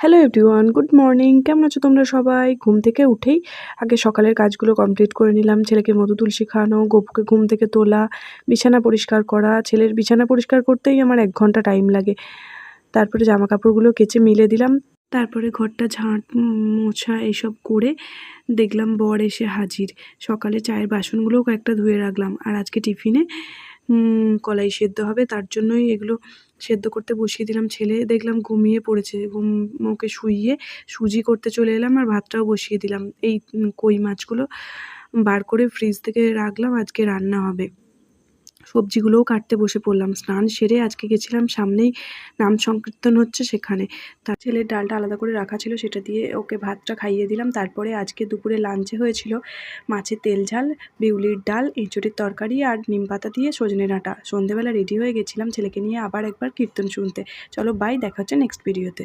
Hello everyone, good morning. কেমন আছো তোমরা সবাই? ঘুম থেকে উঠেই আগে সকালের কাজগুলো কমপ্লিট করে নিলাম। ছেলেকে মধু তুলসী খাওয়ানো, গপুকে ঘুম থেকে তোলা, বিছানা পরিষ্কার করা। ছেলের বিছানা পরিষ্কার করতেই আমার 1 ঘন্টা টাইম লাগে। তারপরে জামা কাপড়গুলো কেচে মিলে দিলাম। তারপরে ঘরটা ঝাঁট মোছা এইসব করে দেখলাম বর এসে হাজির। সকালে চায়ের বাসনগুলোও কয়েকটা ধুয়ে রাখলাম। আর আজকে টিফিনে কলাই সেদ্ধ হবে, তার জন্যই এগুলো সেদ্ধ করতে বসিয়ে দিলাম। ছেলে দেখলাম ঘুমিয়ে পড়েছে। ওকে শুইয়ে সুজি করতে চলে এলাম আর ভাতটাও বসিয়ে দিলাম। এই কই মাছগুলো বার করে ফ্রিজ থেকে রাখলাম, আজকে রান্না হবে। সবজিগুলোও কাটতে বসে পড়লাম। স্নান সেরে আজকে গেছিলাম, সামনেই নাম সংকীর্তন হচ্ছে সেখানে। তার ছেলের ডালটা আলাদা করে রাখা ছিল, সেটা দিয়ে ওকে ভাতটা খাইয়ে দিলাম। তারপরে আজকে দুপুরে লাঞ্চে হয়েছিল মাছের তেল ঝাল, বিউলির ডাল, এঁচোড়ের তরকারি আর নিমপাতা দিয়ে সজনে ডাঁটা। সন্ধেবেলা রেডি হয়ে গেছিলাম ছেলেকে নিয়ে আবার একবার কীর্তন শুনতে। চলো বাই, দেখা হচ্ছে নেক্সট ভিডিওতে।